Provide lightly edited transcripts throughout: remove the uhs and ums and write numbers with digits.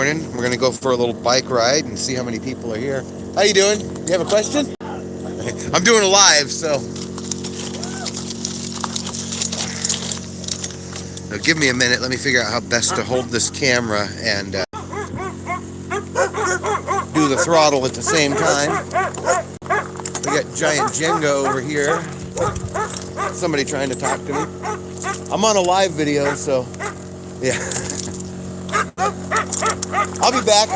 morning. We're gonna go for a little bike ride and see how many people are here. How you doing? You have a question? I'm doing a live, so. Now give me a minute. Let me figure out how best to hold this camera and do the throttle at the same time. We got giant Jenga over here. Somebody trying to talk to me. I'm on a live video, so yeah. I'll be back.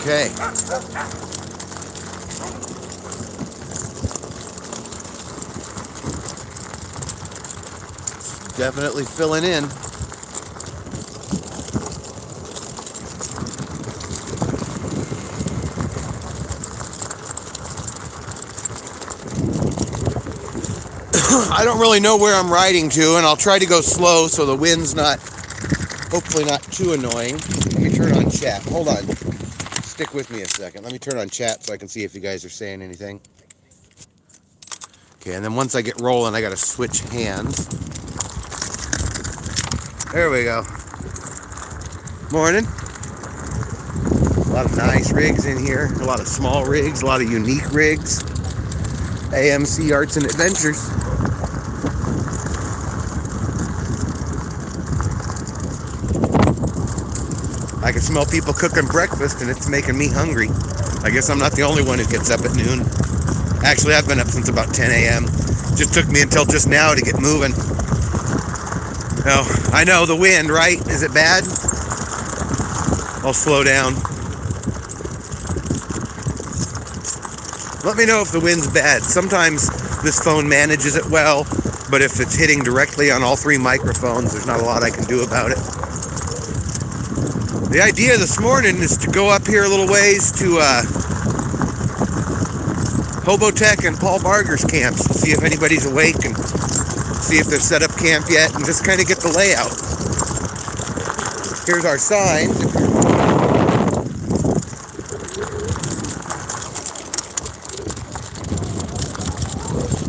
Okay. Definitely filling in. I don't really know where I'm riding to, and I'll try to go slow so the wind's not, hopefully not too annoying. Let me turn on chat. Hold on. Stick with me a second. Let me turn on chat so I can see if you guys are saying anything. Okay, and then once I get rolling, I gotta switch hands. There we go. Morning. A lot of nice rigs in here. A lot of small rigs, a lot of unique rigs. AMC Arts and Adventures. I can smell people cooking breakfast and it's making me hungry. I guess I'm not the only one who gets up at noon. Actually, I've been up since about 10 a.m. Just took me until just now to get moving. Oh, I know, the wind, right? Is it bad? I'll slow down. Let me know if the wind's bad. Sometimes this phone manages it well, but if it's hitting directly on all three microphones, there's not a lot I can do about it. The idea this morning is to go up here a little ways to Hobotech and Paul Barger's camps and see if anybody's awake and see if they've set up camp yet and just kind of get the layout. Here's our sign.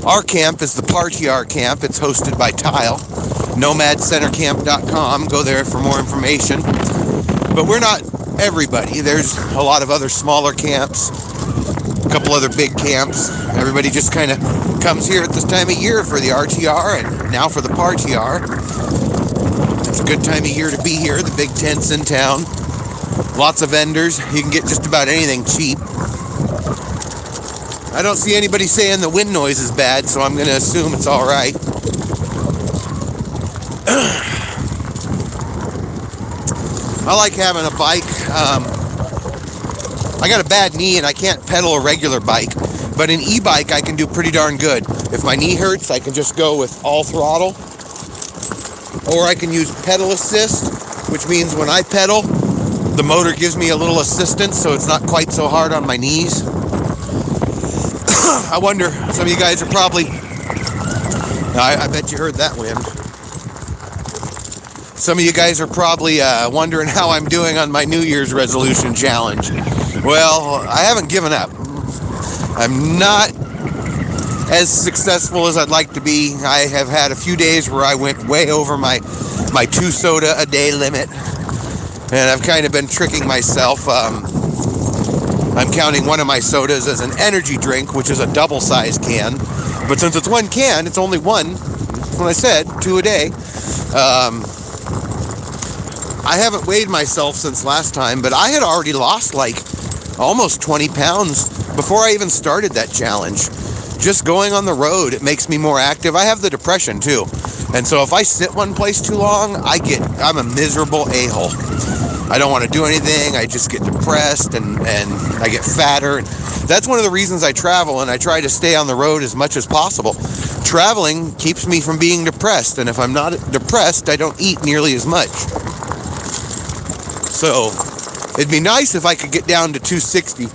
Our camp is the RVing camp. It's hosted by Tile. Nomadcentercamp.com. Go there for more information. But we're not everybody. There's a lot of other smaller camps, a couple other big camps. Everybody just kind of comes here at this time of year for the RTR and now for the RVing. It's a good time of year to be here. The big tent's in town. Lots of vendors. You can get just about anything cheap. I don't see anybody saying the wind noise is bad, so I'm going to assume it's all right. I like having a bike. I got a bad knee and I can't pedal a regular bike, but an e-bike I can do pretty darn good. If my knee hurts, I can just go with all throttle, or I can use pedal assist, which means when I pedal, the motor gives me a little assistance, so it's not quite so hard on my knees. I wonder, some of you guys are probably, I bet you heard that wind. Some of you guys are probably wondering how I'm doing on my New Year's resolution challenge. Well, I haven't given up. I'm not as successful as I'd like to be. I have had a few days where I went way over my 2 soda a day limit. And I've kind of been tricking myself. I'm counting one of my sodas as an energy drink, which is a double-sized can. But since it's one can, it's only one. That's what I said, 2 a day. I haven't weighed myself since last time, but I had already lost like almost 20 pounds before I even started that challenge. Just going on the road, it makes me more active. I have the depression too. And so if I sit one place too long, I'm a miserable a-hole. I don't want to do anything. I just get depressed and I get fatter. And that's one of the reasons I travel, and I try to stay on the road as much as possible. Traveling keeps me from being depressed, and if I'm not depressed, I don't eat nearly as much. So it'd be nice if I could get down to 260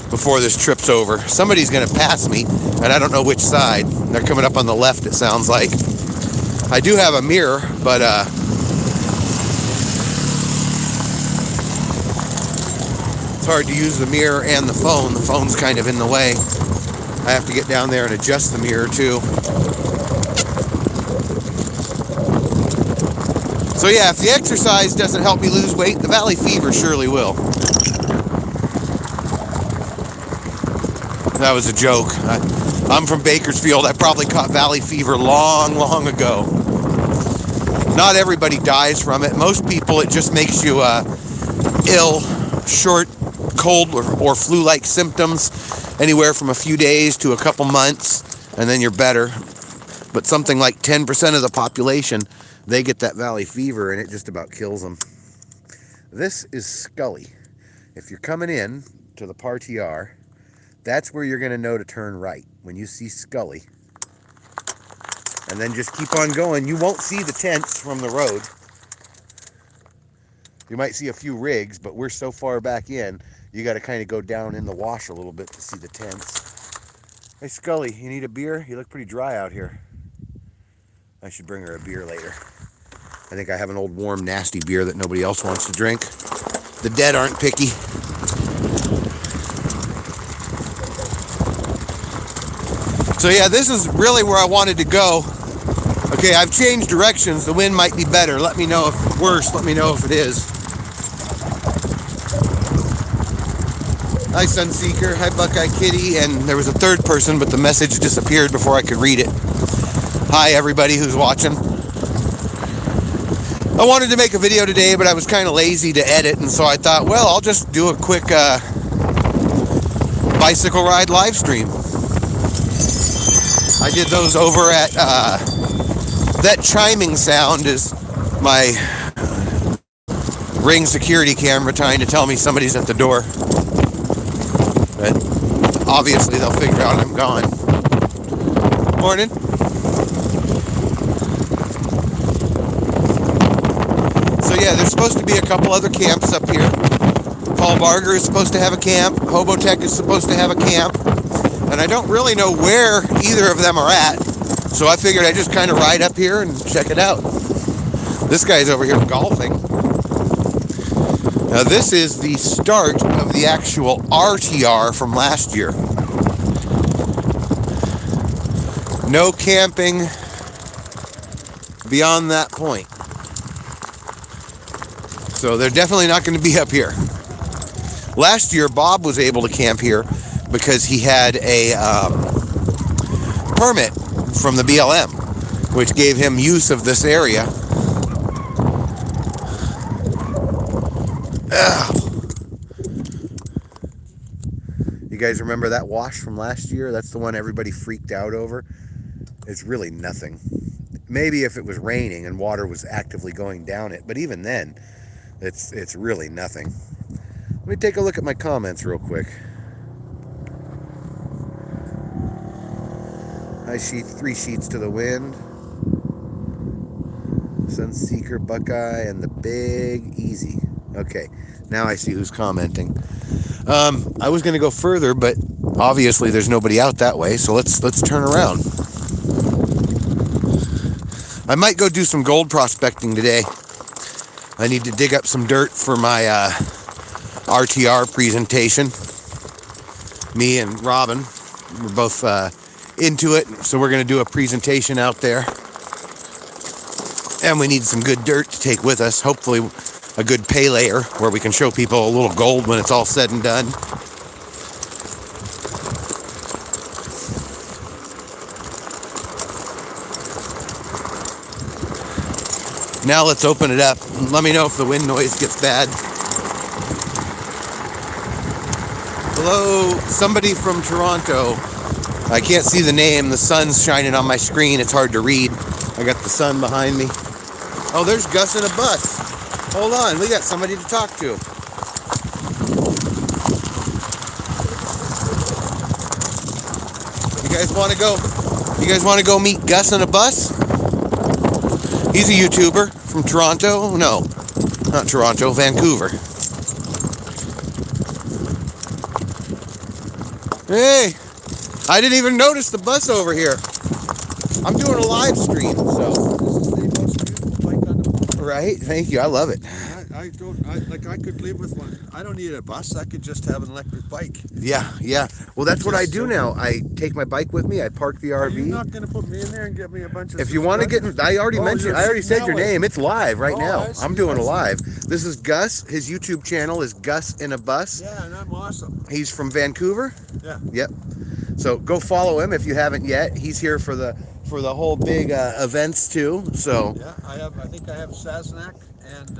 before this trip's over. Somebody's going to pass me, and I don't know which side. They're coming up on the left, it sounds like. I do have a mirror, but it's hard to use the mirror and the phone. The phone's kind of in the way. I have to get down there and adjust the mirror too. So yeah, if the exercise doesn't help me lose weight, the valley fever surely will. That was a joke. I'm from Bakersfield. I probably caught valley fever long, long ago. Not everybody dies from it. Most people, it just makes you ill, short, cold, or flu-like symptoms, anywhere from a few days to a couple months, and then you're better. But something like 10% of the population, they get that valley fever, and it just about kills them. This is Scully. If you're coming in to the PAR-TR, that's where you're going to know to turn right, when you see Scully. And then just keep on going. You won't see the tents from the road. You might see a few rigs, but we're so far back in, you got to kind of go down in the wash a little bit to see the tents. Hey, Scully, you need a beer? You look pretty dry out here. I should bring her a beer later. I think I have an old, warm, nasty beer that nobody else wants to drink. The dead aren't picky. So yeah, this is really where I wanted to go. Okay, I've changed directions. The wind might be better. Let me know if it's worse. Let me know if it is. Hi, Sunseeker. Hi, Buckeye Kitty. And there was a third person, but the message disappeared before I could read it. Hi, everybody who's watching. I wanted to make a video today, but I was kind of lazy to edit, and so I thought, well, I'll just do a quick bicycle ride live stream. I did those over at, that chiming sound is my Ring security camera trying to tell me somebody's at the door. But obviously they'll figure out I'm gone. Morning. So yeah, there's supposed to be a couple other camps up here. Paul Barger is supposed to have a camp. Hobotech is supposed to have a camp. And I don't really know where either of them are at. So I figured I'd just kind of ride up here and check it out. This guy's over here golfing. Now this is the start of the actual RTR from last year. No camping beyond that point. So they're definitely not going to be up here. Last year, Bob was able to camp here because he had a permit from the BLM, which gave him use of this area. You guys remember that wash from last year? That's the one everybody freaked out over. It's really nothing. Maybe if it was raining and water was actively going down it, but even then, it's really nothing. Let me take a look at my comments real quick. I see 3 sheets to the wind. Sunseeker, Buckeye, and the Big Easy. Okay, now I see who's commenting. I was going to go further, but obviously there's nobody out that way, so let's turn around. I might go do some gold prospecting today. I need to dig up some dirt for my RTR presentation. Me and Robin, we're both into it, so we're going to do a presentation out there. And we need some good dirt to take with us, hopefully a good pay layer where we can show people a little gold when it's all said and done. Now let's open it up. Let me know if the wind noise gets bad. Hello, somebody from Toronto. I can't see the name. The sun's shining on my screen. It's hard to read. I got the sun behind me. Oh, there's Gus in a bus. Hold on, we got somebody to talk to. You guys want to go? You guys want to go meet Gus in a bus? He's a YouTuber from Toronto. No, not Toronto, Vancouver. Hey, I didn't even notice the bus over here. I'm doing a live stream, so. This is the most beautiful bike on the planet. Right? Thank you. I love it. I could live with one. I don't need a bus. I could just have an electric bike. Yeah, yeah. Well, that's what I do now. I take my bike with me. I park the Are you RV. not going to put me in there and give me a bunch of If you want to get, I already mentioned, I already said your name. It's live right now. I see, I'm doing I a see. live. This is Gus. His YouTube channel is Gus in a Bus. Yeah, and I'm awesome. He's from Vancouver. Yeah. Yep. So go follow him if you haven't yet. He's here for the whole big events too. So Yeah, I think I have Sasnak and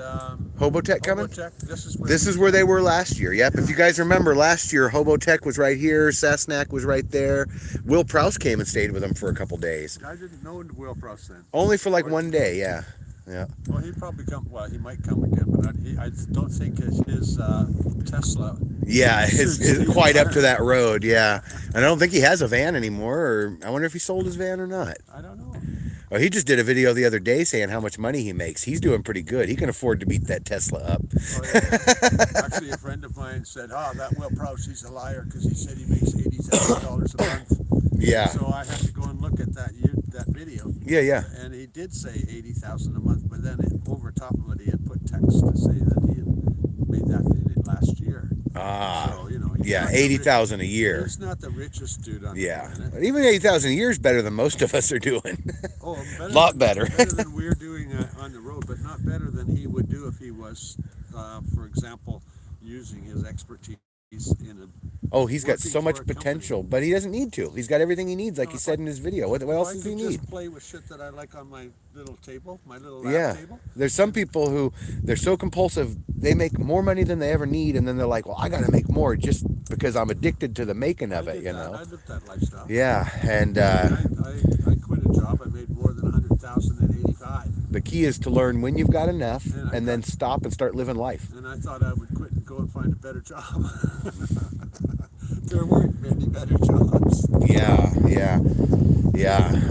Hobotech coming. Hobotech. This is where they were last year. Yep. If you guys remember, last year Hobotech was right here. Sasnak was right there. Will Prouse came and stayed with him for a couple days. I didn't know Will Prouse then. Only for like one day. Yeah. Yeah. Well, he'd probably come. Well, he might come again, but I don't think his Tesla. Yeah, it's quite up to that road. Yeah, and I don't think he has a van anymore. Or I wonder if he sold his van or not. I don't know. Well, he just did a video the other day saying how much money he makes. He's doing pretty good. He can afford to beat that Tesla up. Oh, yeah. Actually, a friend of mine said, that Will Prouse, he's a liar because he said he makes $80,000 a month. Yeah. So I had to go and look at that video. Yeah, yeah. And he did say $80,000 a month, but then over top of it, he had put text to say that he had made that in it last year. So, yeah, 80,000 a year. He's not the richest dude on the planet. But even 80,000 a year is better than most of us are doing. Oh, a lot better. Better than we're doing on the road, but not better than he would do if he was, for example, using his expertise in a. Oh, he's got so much potential, but he doesn't need to. He's got everything he needs, like he said in his video. What else does he need? Just play with shit that I like on my little table, my little lab table. There's some people who they're so compulsive, they make more money than they ever need, and then they're like, well, I got to make more just because I'm addicted to the making of it, I lived that lifestyle. Yeah, and I quit a job. I made more than 100,000 in '85. The key is to learn when you've got enough, and then stop and start living life. And I thought I would quit and go and find a better job. There weren't many better jobs. Yeah.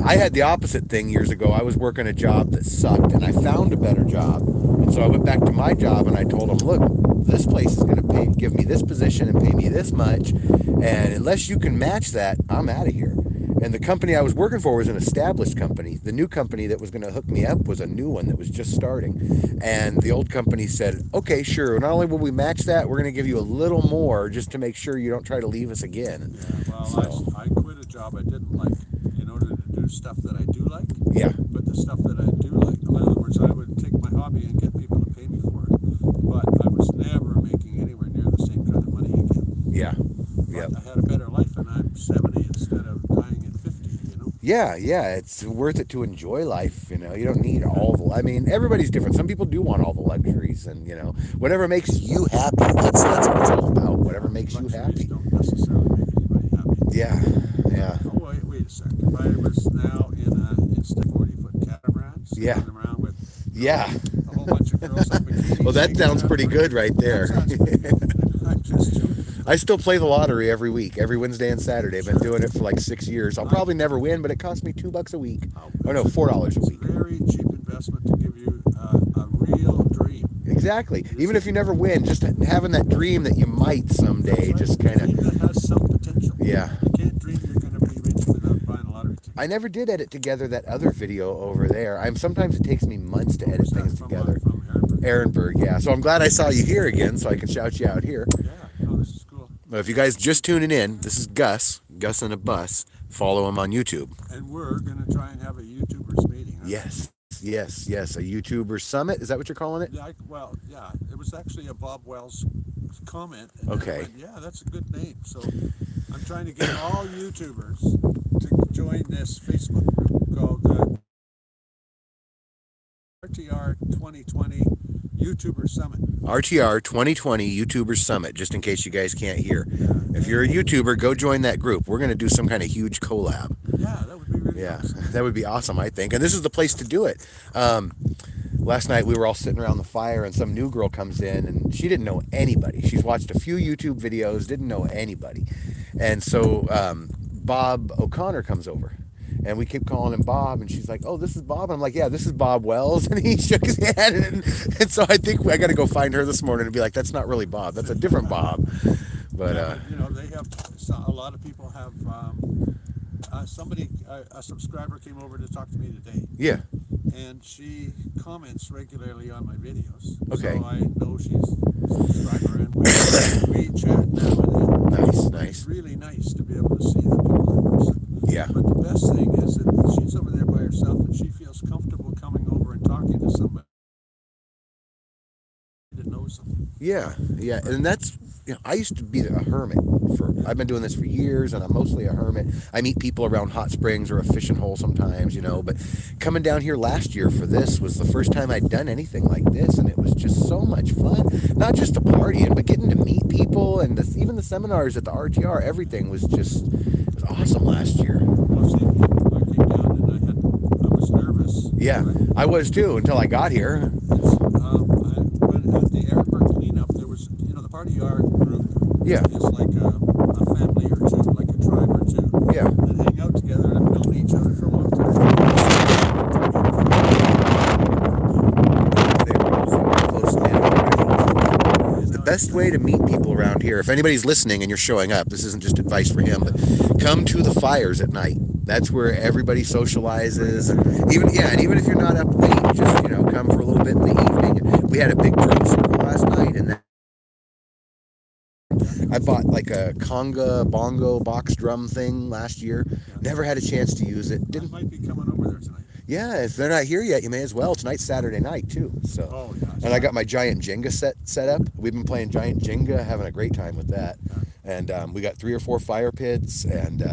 I had the opposite thing years ago. I was working a job that sucked, and I found a better job. And so I went back to my job, and I told them, look, this place is going to give me this position and pay me this much, and unless you can match that, I'm out of here. And the company I was working for was an established company. The new company that was going to hook me up was a new one that was just starting. And the old company said, okay, sure. Not only will we match that, we're going to give you a little more just to make sure you don't try to leave us again. Yeah, well, I quit a job I didn't like in order to do stuff that I do like. Yeah. But the stuff that I do like, in other words, I would take my hobby and get people to pay me for it. But I was never making anywhere near the same kind of money again. Yeah. But I had a better life, and I'm 70 instead of dying at 50, Yeah, it's worth it to enjoy life, You don't need all the, everybody's different. Some people do want all the luxuries and, whatever makes you happy. That's what it's all about. Whatever makes you happy. Don't necessarily make anybody happy. Yeah. Oh, wait a second. If I was now instead 40-foot catamarans, running around with a whole bunch of girls in bikinis. Well, that sounds pretty good right there. I'm just joking. I still play the lottery every week, every Wednesday and Saturday. I've been doing it for like 6 years. I'll probably never win, but it costs me $2 a week. Oh no, $4 a week. It's a very cheap investment to give you a real dream. Exactly. Even if you never win, just having that dream that you might someday, just kind of. A dream that has some potential. Yeah. You can't dream you're going to be rich without buying a lottery ticket. I never did edit together that other video over there. Sometimes it takes me months to edit things together. From Ehrenberg, yeah. So I'm glad I saw you here again, so I can shout you out here. Yeah. No, this is cool. Well, if you guys just tuning in, this is Gus in a Bus. Follow him on YouTube. And we're going to try and have a YouTubers meeting. Yes. A YouTuber summit. Is that what you're calling it? Yeah. It was actually a Bob Wells comment. Okay. Yeah, that's a good name. So I'm trying to get all YouTubers to join this Facebook group called RTR 2020 YouTuber Summit. RTR 2020 YouTuber Summit, just in case you guys can't hear. If you're a YouTuber, go join that group. We're going to do some kind of huge collab. Yeah, that would be really awesome. That would be awesome, I think. And this is the place to do it. Last night we were all sitting around the fire and some new girl comes in and she didn't know anybody. She's watched a few YouTube videos, didn't know anybody. And so Bob O'Connor comes over. And we keep calling him Bob, and she's like, "Oh, this is Bob." And I'm like, "Yeah, this is Bob Wells." And he shook his head, and so I think I got to go find her this morning and be like, "That's not really Bob. That's a different Bob." But they have a lot of people have. A subscriber came over to talk to me today. Yeah. and she comments regularly on my videos. Okay. So I know she's a subscriber, and we chat now and then. Nice, But nice. it's really nice to be able to see the people in person. Yeah. But the best thing is that she's over there by herself, and she feels comfortable coming over and talking to somebody that knows them. Yeah, yeah, and that's, I used to be a hermit. I've been doing this for years, and I'm mostly a hermit. I meet people around hot springs or a fishing hole sometimes, but coming down here last year for this was the first time I'd done anything like this, and it was just so much fun. Not just the partying, but getting to meet people, and even the seminars at the RTR, everything was awesome last year. Well, see, I came down and I was nervous. Yeah, Right? I was too until I got here. When at the airport cleanup, there was, the party yard group Yeah. is like a family or two, like a tribe or two, Yeah. that hang out together and have known each other for a long time. They were also close now. The best way to meet people around here, if anybody's listening and you're showing up, this isn't just advice for him, but come to the fires at night. That's where everybody socializes, and even if you're not up late, just come for a little bit in the evening. We had a big drum circle last night, and I bought like a Conga Bongo box drum thing last year. Never had a chance to use it. I might be coming over there tonight. Yeah, if they're not here yet, you may as well. Tonight's Saturday night too. So. Oh, gosh. And I got my giant Jenga set up. We've been playing giant Jenga, having a great time with that. And we got 3 or 4 fire pits and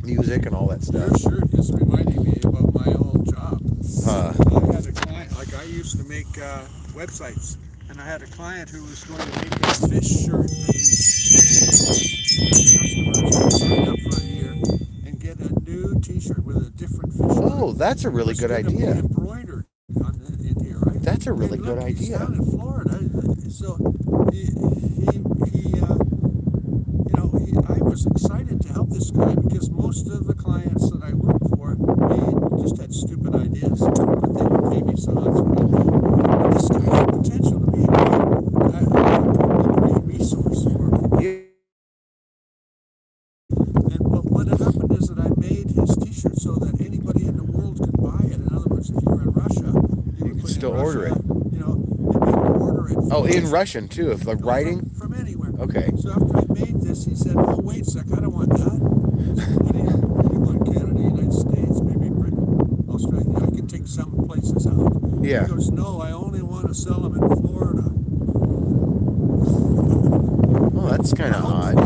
music and all that stuff. Your shirt is reminding me about my old job. I had a client, I used to make websites, and I had a client who was going to make a fish shirt. Customers would sign up for a year and get a new T-shirt with a different fish. Oh, that's a really good idea. Embroidered in here, right? That's a really good idea. He's down in Florida, so I was excited to help this guy because most of the clients that I worked for, they just had stupid ideas, but they would pay me, so that's what I did. But this guy had potential to be a great resource for people. But what had happened is that I made his T-shirt so that anybody in the world could buy it. In other words, if you were in Russia, you could still order it. You'd be able to order it. Oh, in Russian too, if the writing? From anywhere. Okay. So after I made this, he said, "Oh, wait a sec, I don't want that." I said, "What do you want? Canada, United States, maybe Britain, Australia? I could take some places out." Yeah. He goes, "No, I only want to sell them in Florida." Oh, that's kind of odd.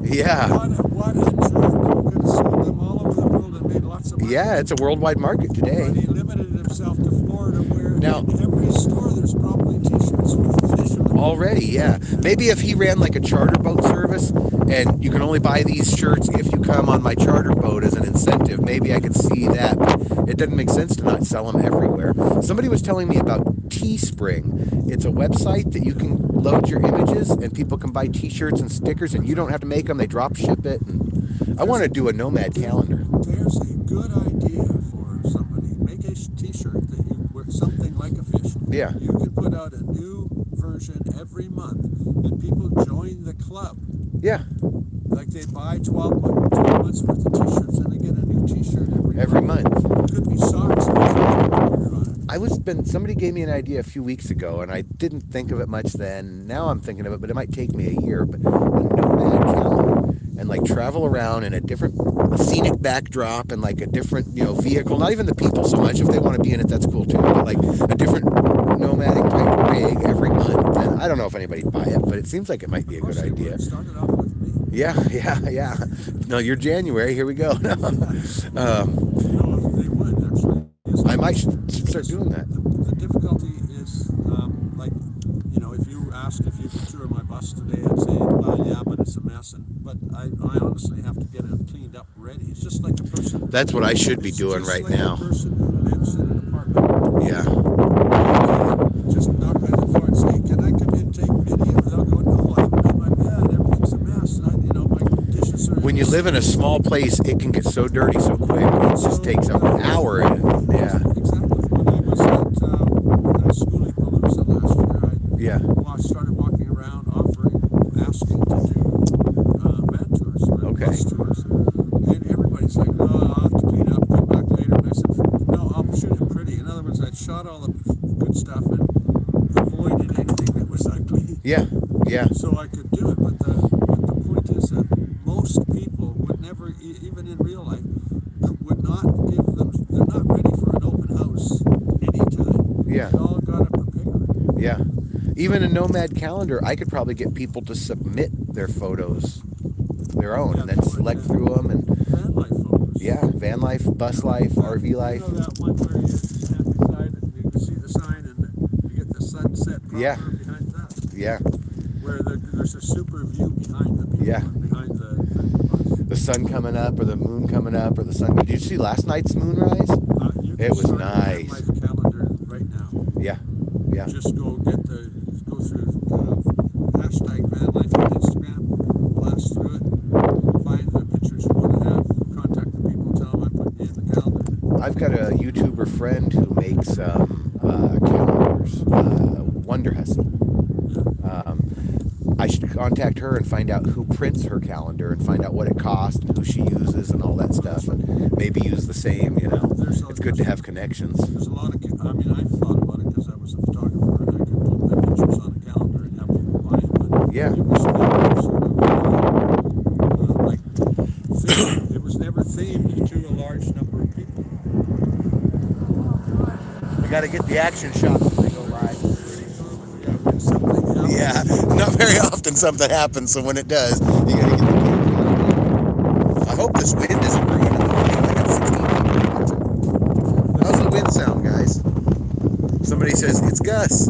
Yeah. What a jerk. Could have sold them all over the world and made lots of money. Yeah, it's a worldwide market today. But he limited himself to Florida, where Now- in every store there's probably T-shirts with fish on them. Already, yeah. Maybe if he ran like a charter boat service and you can only buy these shirts if you come on my charter boat as an incentive, maybe I could see that. But it doesn't make sense to not sell them everywhere. Somebody was telling me about Teespring. It's a website that you can load your images and people can buy T-shirts and stickers and you don't have to make them. They drop ship it. And I want to do a Nomad calendar. There's a good idea for somebody. Make a T-shirt that you wear something like a fish. Yeah. You can put out a new version every month, and people join the club. Yeah. Like they buy 12 months worth of T-shirts, and they get a new T-shirt every month. month. It could be socks with a on it. Somebody gave me an idea a few weeks ago, and I didn't think of it much then. Now I'm thinking of it, but it might take me a year. But a Nomad calendar, and like travel around in a different scenic backdrop and like a different vehicle. Not even the people so much. If they want to be in it, that's cool too. But like a different nomadic type rig every month. And I don't know if anybody'd buy it, but it seems like it might be a good idea. Started off with me. Yeah. No, you're January. Here we go. They would actually. I might start doing that. The difficulty is, if you asked if you could tour my bus today, I'd say, well, yeah, but it's a mess. But I honestly have to get it cleaned up ready. It's just like a person. That's what I should be doing just right like now. A person who lives in an apartment. Yeah. Just knock on the door and say, "Can I come in and take video?" They'll go, "No, I haven't made my bed. Everything's a mess. My dishes are." When you live in a small place, it can get so dirty so quick. It just takes an hour. Yeah. Exactly. When I was at Schoolipalooza last year, I started walking around asking to do van tours, bus tours. And everybody's like, "No, I'll have to clean up, come back later." And I said, "No, I'll shoot it Yeah, yeah, so I could do it. But the point is that most people would never, even in real life, would not give them. They're not ready for an open house anytime. yeah, They all gotta prepare. yeah. Even a Nomad calendar, I could probably get people to submit their photos, their own, Yeah, and then select through them. And van life photos. yeah, van life, bus life, RV life. You know that one where you stand beside it and you can see the sign and you get the sunset Yeah. behind that. Yeah, Where there's a super view behind the people, Yeah. behind the bus. the sun coming up or the moon coming up or the sun. Did you see last night's moonrise? You It can was start a van nice. life calendar right now. Yeah, yeah, Just go through hashtag van life on Instagram, blast through it, find the pictures you want to have, contact the people, tell them I'm putting you in the calendar. I've got a YouTuber friend who makes calendars, Wonder Hussy. I should contact her and find out who prints her calendar and find out what it costs and who she uses and all that stuff, and maybe use the same. It's good to have connections. There's a lot of, I've thought about it because I was a photographer and I could put my pictures on a calendar and have people buy it, but Yeah. it was never sort of it was never themed to a large number of people. I got to get the action shots when they go live. When something happens, Yeah, not very often something happens, so when it does, you got to get the camera. I hope this wind isn't ruining the video. I got 16 people watching. How's the wind sound, guys? Somebody says, it's Gus.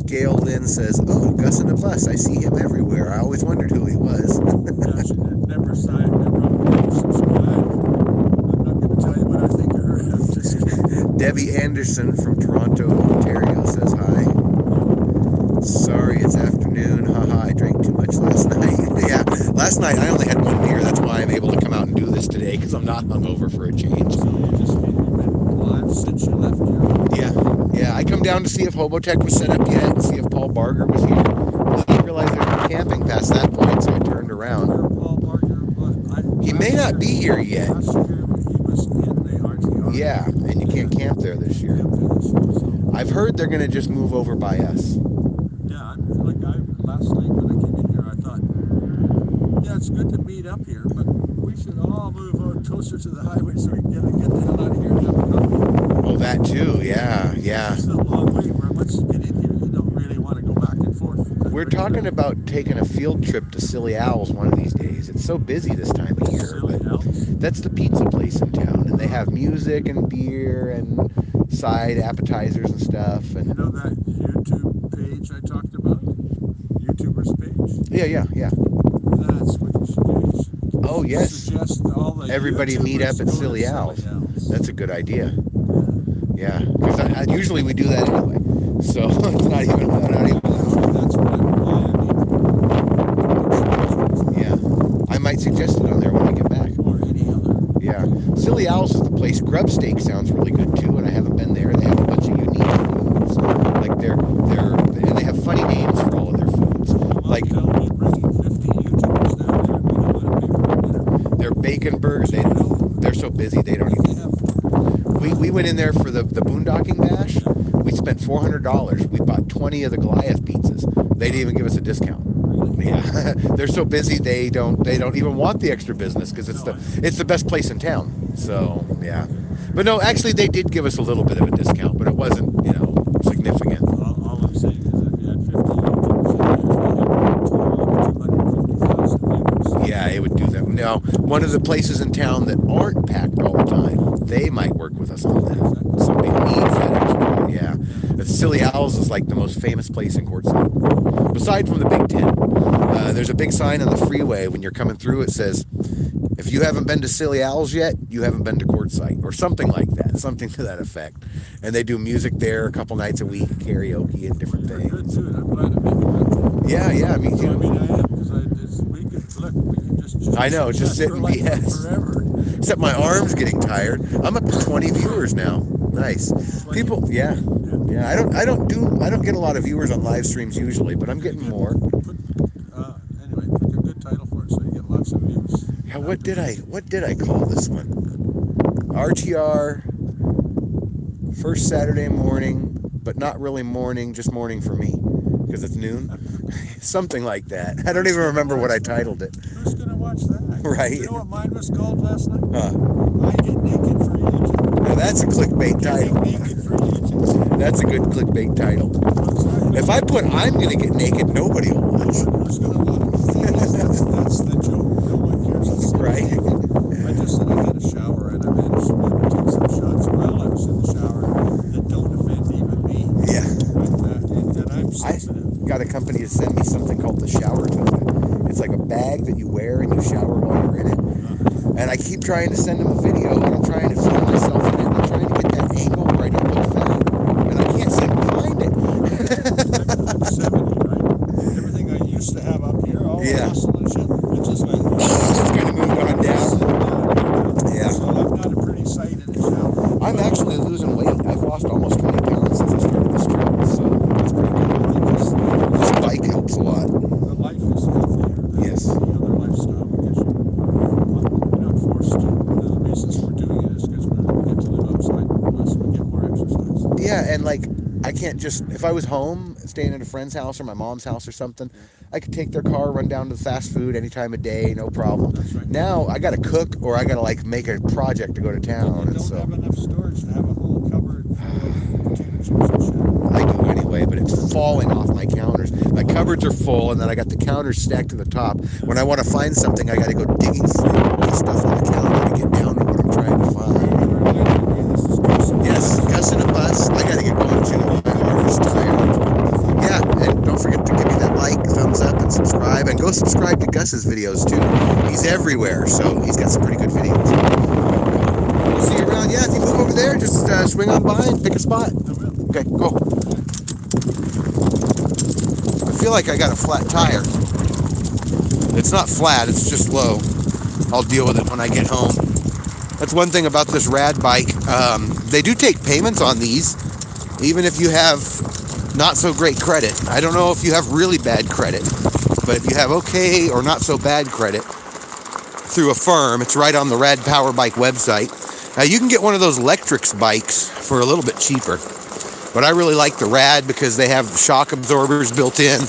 Gail Lynn says, oh, Gus in a bus. I see him everywhere. I always wondered who he was. yeah, she never subscribed. I'm not going to tell you what I think of her. I'm just kidding. Debbie Anderson from Toronto, Ontario says hi. Sorry, it's afternoon. Haha, I drank too much last night. Yeah, last night I only had one beer. That's why I'm able to come out and do this today, because I'm not hungover for a change. So you've been live since you left here. Yeah. I come down to see if Hobotech was set up yet, and see if Paul Barger was here. I didn't realize there was no camping past that point, so I turned around. Where Paul Barger was. He may not be here yet. Last year he was in the RTR. Yeah, and you can't camp there this year. I've heard they're going to just move over by us. Yeah, last night when I came in here, I thought, yeah, it's good to meet up here, but we should all move out closer to the highway so we can get the hell out of here and have a coffee. Oh, that too. Yeah. It's a long way. Where once you get in here, you don't really want to go back and forth. We're talking about taking a field trip to Silly Owls one of these days. It's so busy this time of year. Silly Owls? That's the pizza place in town, and they have music and beer and side appetizers and stuff. And You know that YouTube page I talked about? YouTuber's page? yeah. That's what you should do. You should Oh, yes. suggest all the Everybody meet up YouTubers at go to Silly Owls. Owls. That's a good idea. Yeah, because usually we do that anyway. So it's not even. That's what Yeah, I might suggest it on there when I get back. or any other. Yeah, Silly Owls is the place. Grub Steak sounds really good too, and I haven't been there. They have a bunch of unique foods, like and they have funny names for all of their foods. Like Tell me, bringing 50 YouTubers down there, we don't want to pay for dinner. their bacon burgers. They're so busy they don't even. They have We went in there for the boondocking bash. We spent $400. We bought 20 of the Goliath pizzas. They didn't even give us a discount. Yeah, they're so busy they don't even want the extra business because it's the best place in town. So yeah, but no, actually they did give us a little bit of a discount, but it wasn't significant. all I'm saying is if you had 50 YouTubers down there, you had a total of 250,000 viewers. Yeah, it would do that. Now, one of the places in town that aren't packed all the time, they might work with us on that. Somebody who needs that extra. Yeah, but Silly Owls is like the most famous place in Quartzsite, beside from the Big Tent. There's a big sign on the freeway when you're coming through. It says, if you haven't been to Silly Owls yet, you haven't been to Quartzsite, or something like that, something to that effect. And they do music there a couple nights a week, karaoke and different Good things. too. I'm glad I made it. Yeah, me I too. mean, I am because we can just I know, just sit for and like BS. forever. Except my arm's getting tired. I'm up to 20 viewers now. Nice. 20? People, yeah. I don't get a lot of viewers on live streams usually, but I'm getting more. Anyway, pick a good title for it so you get lots of views. Yeah, what did I call this one? RTR First Saturday morning, but not really morning, just morning for me, because it's noon. Something like that. I don't even remember what I titled it. Who's going to watch that? Right. You know what mine was called last night? Huh. I Get Naked for YouTube. Now that's a clickbait title. Getting naked for YouTube. That's a good clickbait title. If I put I'm going to get naked, nobody will watch. Who's going to watch? That's the joke. No one cares. Right. I just said I had a shower and I managed to take some shots while I was in the shower that don't offend even me. Yeah. And I'm sensitive. I got a company to send me something called the shower toga. It's like a bag that you wear and you shower while you're in it. And I keep trying to send them a video, and I'm trying to film myself in it. I'm trying to get that angle where I don't look fat, and I can't seem to find it. I'm 70, right? Everything I used to have up here, all the Yeah. muscle and shit, it just went. It's kind of moved on down. Yeah. So I'm not a pretty sight in the shower. I'm actually losing weight. I've lost almost 20 pounds since I started this trip, so that's pretty good. This bike helps a lot. The life is healthier than Yes. any other lifestyle because you're not forced to. The reasons we're doing it is because we get to live outside unless we get more exercise. Yeah, and like I can't just, if I was home staying at a friend's house or my mom's house or something, I could take their car, run down to the fast food any time of day, no problem. That's right. Now I gotta cook or I gotta like make a project to go to town, You and don't so have enough storage to have a whole cupboard full of potato chips and shit. I do anyway, but it's falling off my counters. My cupboards are full, and then I got the counters stacked to the top. When I want to find something, I got to go digging through all the stuff on the counter to get down to what I'm trying to find. Yes, Gus in a bus. I got to get going to my harvest tire. Yeah, and don't forget to give me that like, thumbs up, and subscribe. And go subscribe to Gus's videos too. He's everywhere, so he's got some pretty good videos. We'll see you around. Yeah, if you move over there, just swing on by and pick a spot. Okay, cool. I feel like I got a flat tire. It's not flat, it's just low. I'll deal with it when I get home. That's one thing about this rad bike. They do take payments on these, even if you have not so great credit. I don't know if you have really bad credit, but if you have okay or not so bad credit through a firm, it's right on the Rad Power Bike website. You can get one of those Lectrix bikes for a little bit cheaper. But I really like the Rad because they have shock absorbers built in.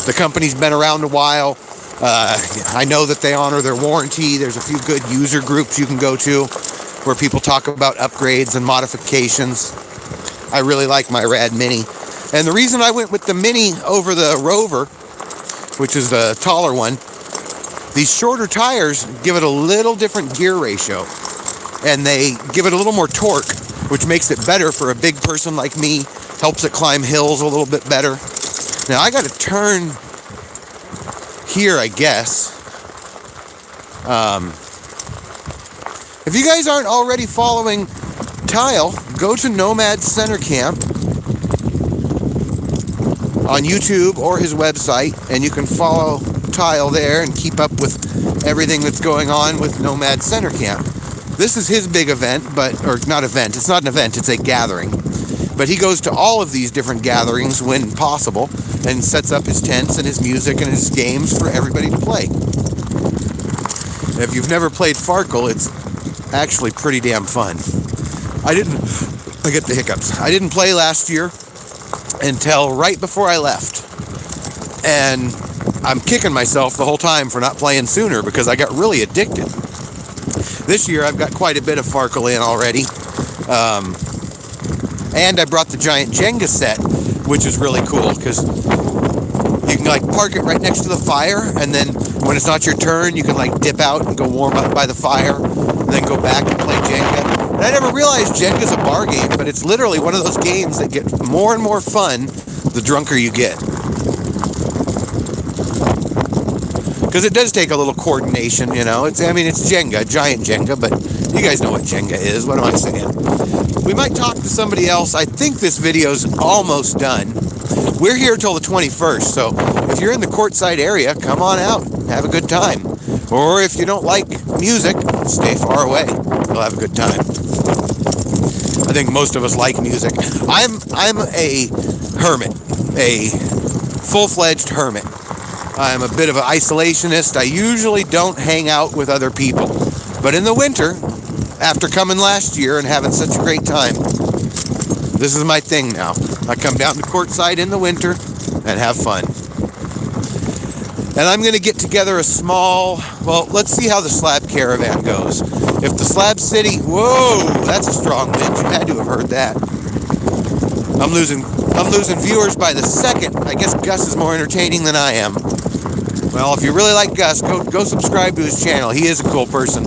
The company's been around a while. I know that they honor their warranty. There's a few good user groups you can go to where people talk about upgrades and modifications. I really like my Rad Mini. And the reason I went with the Mini over the Rover, which is the taller one, these shorter tires give it a little different gear ratio. And they give it a little more torque, which makes it better for a big person like me, helps it climb hills a little bit better. Now I got to turn here, I guess. If you guys aren't already following Tile, go to Nomad Center Camp on YouTube or his website, and you can follow Tile there and keep up with everything that's going on with Nomad Center Camp. This is his big event, or not event, it's not an event, it's a gathering. But he goes to all of these different gatherings when possible and sets up his tents and his music and his games for everybody to play. If you've never played Farkle, it's actually pretty damn fun. I get the hiccups. I didn't play last year until right before I left. And I'm kicking myself the whole time for not playing sooner because I got really addicted. This year I've got quite a bit of Farkle in already. And I brought the giant Jenga set, which is really cool because you can like park it right next to the fire, and then when it's not your turn, you can like dip out and go warm up by the fire, and then go back and play Jenga. And I never realized Jenga's a bar game, but it's literally one of those games that get more and more fun the drunker you get. Because it does take a little coordination, you know. It's Jenga, giant Jenga, but you guys know what Jenga is. What am I saying? We might talk to somebody else. I think this video's almost done. We're here till the 21st, so if you're in the Courtside area, come on out and have a good time. Or if you don't like music, stay far away. You'll have a good time. I think most of us like music. I'm a hermit, a full-fledged hermit. I'm a bit of an isolationist. I usually don't hang out with other people. But in the winter, after coming last year and having such a great time, this is my thing now. I come down to Courtside in the winter and have fun. And I'm going to get together a small, well, let's see how the Slab Caravan goes. If the Slab City, whoa, that's a strong wind. You had to have heard that. I'm losing viewers by the second. I guess Gus is more entertaining than I am. Well, if you really like Gus, go subscribe to his channel. He is a cool person.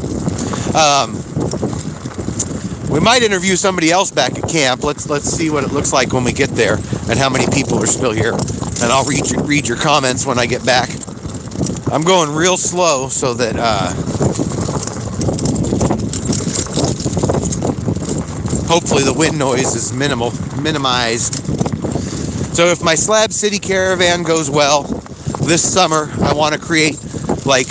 We might interview somebody else back at camp. Let's see what it looks like when we get there and how many people are still here. And I'll read your comments when I get back. I'm going real slow so that hopefully the wind noise is minimized. So if my Slab City Caravan goes well this summer, I want to create like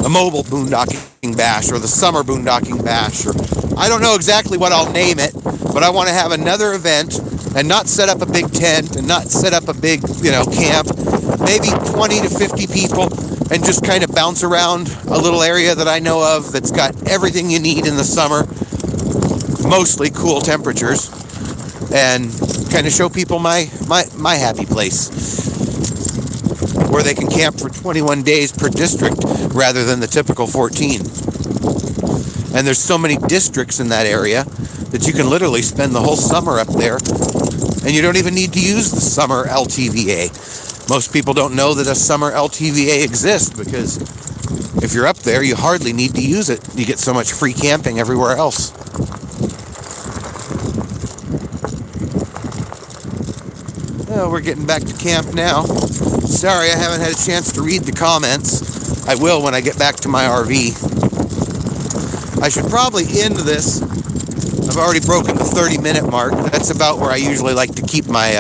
a mobile boondocking bash or the summer boondocking bash, or I don't know exactly what I'll name it, but I want to have another event and not set up a big tent and not set up a big, camp, maybe 20 to 50 people, and just kind of bounce around a little area that I know of that's got everything you need in the summer, mostly cool temperatures, and kind of show people my happy place, where they can camp for 21 days per district rather than the typical 14. And there's so many districts in that area that you can literally spend the whole summer up there, and you don't even need to use the summer LTVA. Most people don't know that a summer LTVA exists, because if you're up there, you hardly need to use it. You get so much free camping everywhere else. Well, we're getting back to camp now. Sorry, I haven't had a chance to read the comments. I will when I get back to my RV. I should probably end this. I've already broken the 30-minute mark. That's about where I usually like to keep my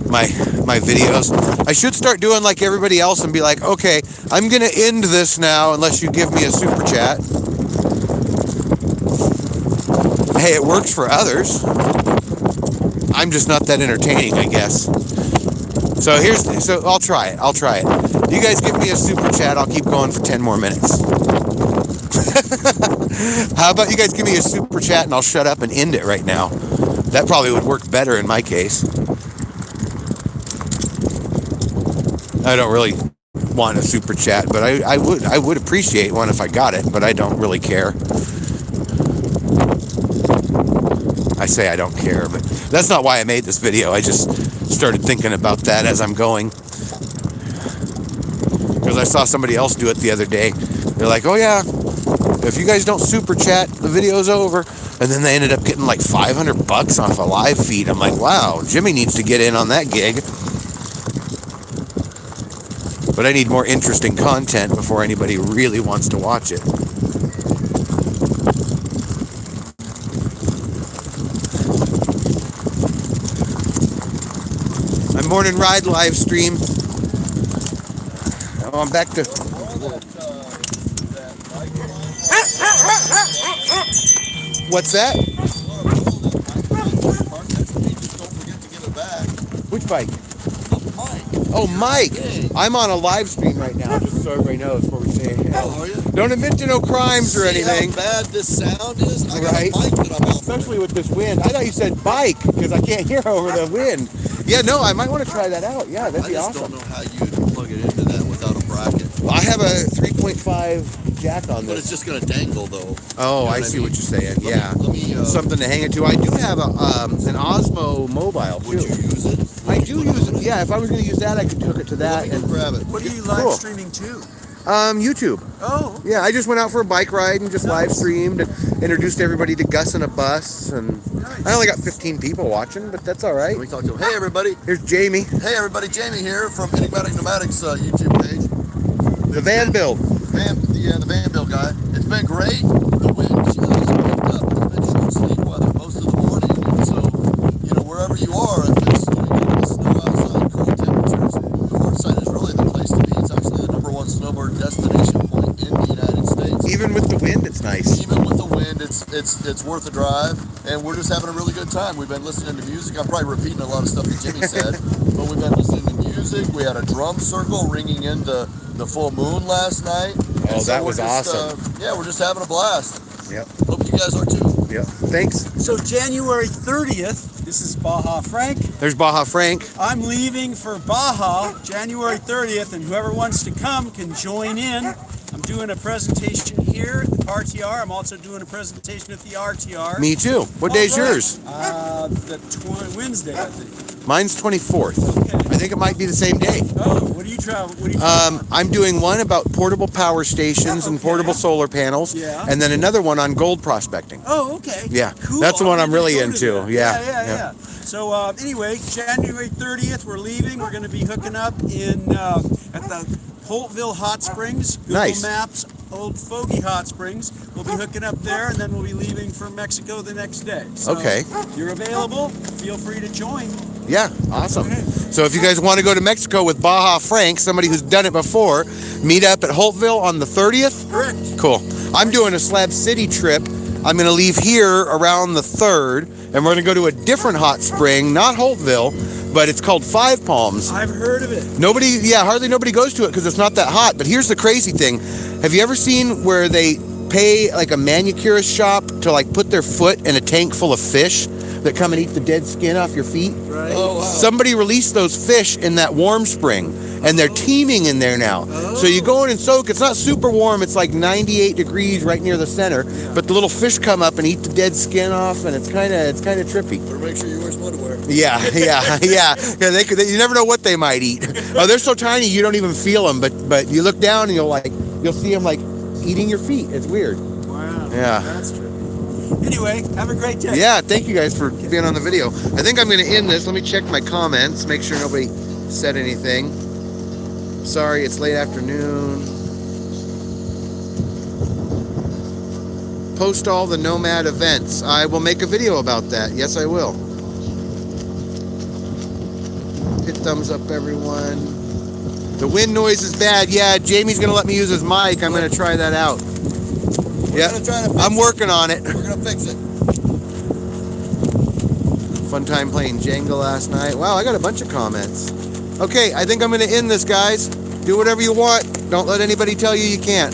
my videos. I should start doing like everybody else and be like, okay, I'm gonna end this now unless you give me a super chat. Hey, it works for others. I'm just not that entertaining, I guess. So I'll try it. You guys give me a super chat, I'll keep going for 10 more minutes. How about you guys give me a super chat and I'll shut up and end it right now? That probably would work better in my case. I don't really want a super chat, but I would appreciate one if I got it, but I don't really care. I say I don't care, but that's not why I made this video. I just started thinking about that as I'm going, because I saw somebody else do it the other day. They're like, oh yeah, if you guys don't super chat, the video's over. And then they ended up getting like $500 off a live feed. I'm like, wow, Jimmy needs to get in on that gig. But I need more interesting content before anybody really wants to watch it. My morning ride live stream. Oh, I'm back to... What's that? Which bike? Oh, Mike. I'm on a live stream right now, just so everybody knows before we say it. How are you? Don't admit to no crimes or anything. See how bad this sound is? I got Right. a bike that I'm off. Especially with this wind. I thought you said bike, because I can't hear over the wind. Yeah, no, I might want to try that out. Yeah, that'd be awesome. I just don't know how you plug it into that without a bracket. I have a 3.5 jack on But this. it's just going to dangle, though. Oh, I see what you're saying. Yeah. Something to hang it to. I do have an Osmo mobile, too. Would you use it? I do use it. Yeah, if I was going to use that, I could hook it to that. Let me go grab it. What are you Cool. live streaming to? YouTube. Oh. Yeah, I just went out for a bike ride and just live streamed and introduced everybody to Gus in a bus. And Nice. I only got 15 people watching, but that's all right. Let me talk to him. Hey, everybody. Here's Jamie, Hey, everybody. Jamie here from Enigmatic Nomadic's YouTube page. the van build. The van bill guy. It's been great. The wind chill has picked up. It's been short sleep weather most of the morning. And so, wherever you are, if it's the snow outside, cool temperatures, Quartzsite is really the place to be. It's actually the #1 snowboard destination point in the United States. Even with the wind, it's nice. Even with the wind, it's worth a drive, and we're just having a really good time. We've been listening to music. I'm probably repeating a lot of stuff that Jimmy said, but we've been listening to music. We had a drum circle ringing in the full moon last night. Oh, And so that we're was just, awesome. We're just having a blast. Yep. Hope you guys are too. Yep. Thanks. So January 30th, This is Baja Frank. There's Baja Frank. I'm leaving for Baja January 30th, and whoever wants to come can join in. I'm doing a presentation here at the RTR. I'm also doing a presentation at the RTR. Me too. What day's yours? Wednesday, I think. Mine's 24th. Okay. I think it might be the same day. Oh, what do you travel? What do you I'm doing one about portable power stations and Okay. portable solar panels, Yeah. and then another one on gold prospecting. Oh, okay. Yeah, Cool. that's the one I'm really Go to into. that. Yeah, Yeah. So anyway, January 30th, we're leaving. We're going to be hooking up at the Holtville Hot Springs. Google Nice. Maps, Old Fogey Hot Springs. We'll be hooking up there, and then we'll be leaving for Mexico the next day. So Okay. if you're available, feel free to join. Yeah, awesome. Okay. So if you guys want to go to Mexico with Baja Frank, somebody who's done it before, meet up at Holtville on the 30th. Correct. Cool. I'm doing a Slab City trip. I'm going to leave here around the 3rd, and we're going to go to a different hot spring, not Holtville, but it's called Five Palms. I've heard of it. Hardly nobody goes to it because it's not that hot. But here's the crazy thing. Have you ever seen where they pay like a manicurist shop to like put their foot in a tank full of fish that come and eat the dead skin off your feet? Right. Oh, wow. Somebody released those fish in that warm spring, and they're teeming in there now. So you go in and soak. It's not super warm. It's like 98 degrees right near the center. But the little fish come up and eat the dead skin off, and it's kind of trippy. Better make sure you wear some underwear. Yeah. Yeah, you never know what they might eat. Oh, they're so tiny you don't even feel them. But you look down and you'll see them like eating your feet. It's weird. Wow. Yeah. That's true. Anyway, have a great day. Yeah, thank you guys for being on the video. I think I'm going to end this. Let me check my comments, make sure nobody said anything. Sorry, it's late afternoon. Post all the Nomad events. I will make a video about that. Yes, I will. Hit thumbs up, everyone. The wind noise is bad. Yeah, Jamie's going to let me use his mic. I'm going to try that out. Yeah, gonna try to fix I'm working on it. We're gonna fix it. Fun time playing Jenga last night. Wow, I got a bunch of comments. Okay, I think I'm going to end this, guys. Do whatever you want. Don't let anybody tell you you can't.